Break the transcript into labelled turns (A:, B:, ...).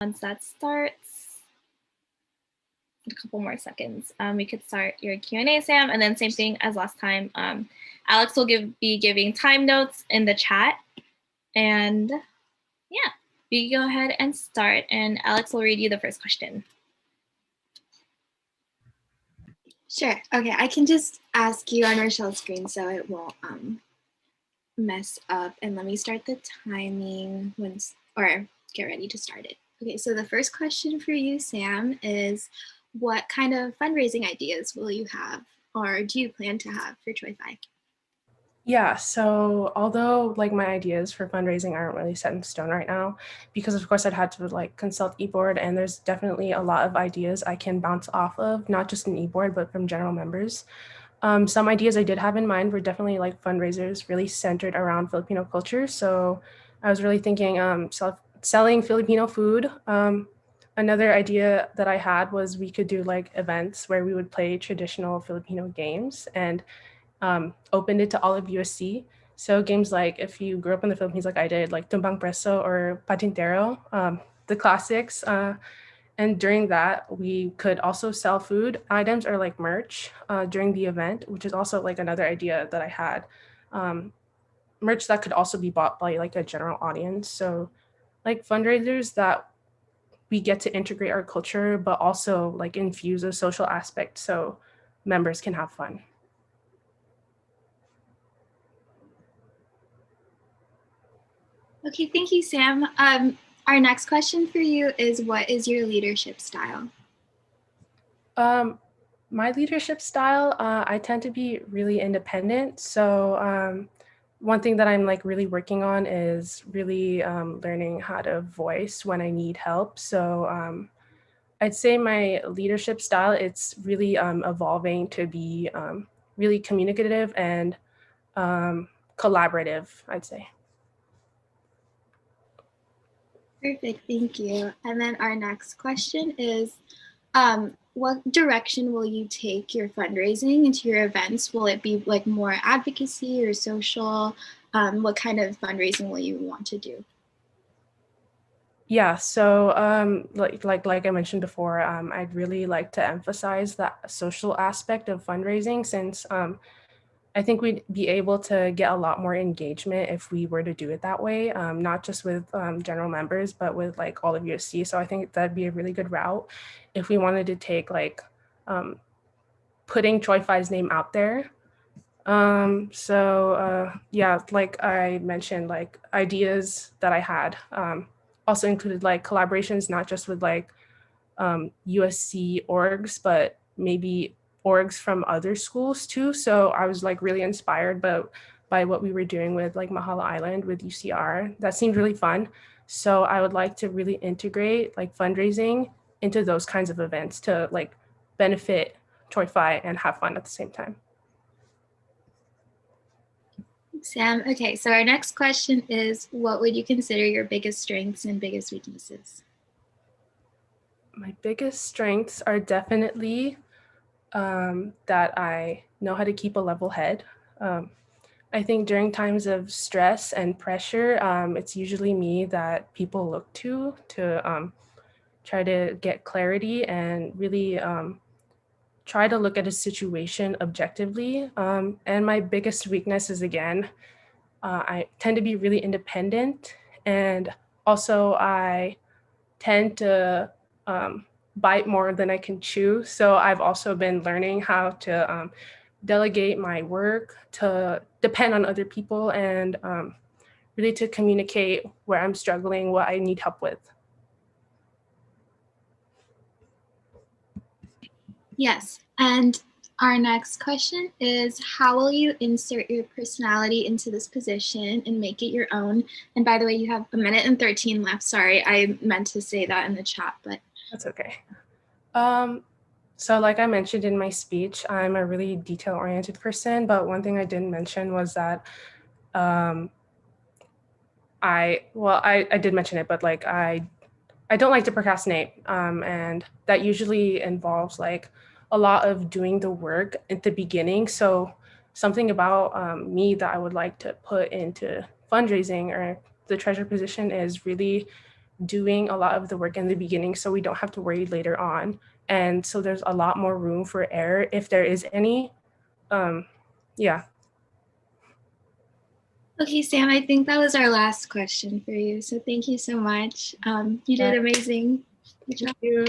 A: Once that starts, a couple more seconds, we could start your Q&A, Sam, and then same thing as last time. Alex will be giving time notes in the chat, and yeah, we go ahead and start, and Alex will read you the first question.
B: Sure. Okay, I can just ask you on our shell screen so it won't mess up. And let me start the timing or get ready to start it. Okay, so the first question for you, Sam, is what kind of fundraising ideas will you have or do you plan to have for Troy-Fi?
C: Yeah, so although like my ideas for fundraising aren't really set in stone right now, because of course I'd had to like consult eBoard, and there's definitely a lot of ideas I can bounce off of, not just in eBoard, but from general members. Some ideas I did have in mind were definitely like fundraisers really centered around Filipino culture. So I was really thinking selling Filipino food. Another idea that I had was we could do like events where we would play traditional Filipino games and opened it to all of USC. So games like if you grew up in the Philippines like I did, like Tumbang Preso or Patintero, the classics. And during that, we could also sell food items or like merch during the event, which is also like another idea that I had. Merch that could also be bought by like a general audience. So like fundraisers that we get to integrate our culture, but also like infuse a social aspect so members can have fun.
B: Okay, thank you, Sam. Our next question for you is what is your leadership style?
C: My leadership style, I tend to be really independent. So one thing that I'm like really working on is really learning how to voice when I need help. So I'd say my leadership style, it's really evolving to be really communicative and collaborative, I'd say.
B: Perfect, thank you. And then our next question is, what direction will you take your fundraising into your events? Will it be like more advocacy or social? What kind of fundraising will you want to do?
C: Yeah, so like I mentioned before, I'd really like to emphasize that social aspect of fundraising since I think we'd be able to get a lot more engagement if we were to do it that way, not just with general members, but with like all of USC. So I think that'd be a really good route if we wanted to take like putting Troy-Fi's name out there. Yeah, like I mentioned, like ideas that I had also included like collaborations, not just with like USC orgs, but maybe orgs from other schools too. So I was like really inspired by what we were doing with like Mahala Island with UCR. That seemed really fun. So I would like to really integrate like fundraising into those kinds of events to like benefit Troy-Fi and have fun at the same time.
B: Sam, okay, so our next question is, what would you consider your biggest strengths and biggest weaknesses?
C: My biggest strengths are definitely that I know how to keep a level head. I think during times of stress and pressure, it's usually me that people look to try to get clarity and really try to look at a situation objectively. And my biggest weakness is, again, I tend to be really independent, and also I tend to bite more than I can chew. So I've also been learning how to delegate my work, to depend on other people, and really to communicate where I'm struggling, what I need help with.
B: Yes, and our next question is, how will you insert your personality into this position and make it your own? And by the way, you have 1:13 left. Sorry, I meant to say that in the chat, but
C: That's okay. So like I mentioned in my speech, I'm a really detail-oriented person, but one thing I didn't mention was that I did mention it, but like I don't like to procrastinate, and that usually involves like a lot of doing the work at the beginning. So something about me that I would like to put into fundraising or the treasurer position is really doing a lot of the work in the beginning so we don't have to worry later on. And so there's a lot more room for error if there is any. Yeah.
B: Okay, Sam, I think that was our last question for you. So thank you so much. You did amazing. Good job.
C: Thank you.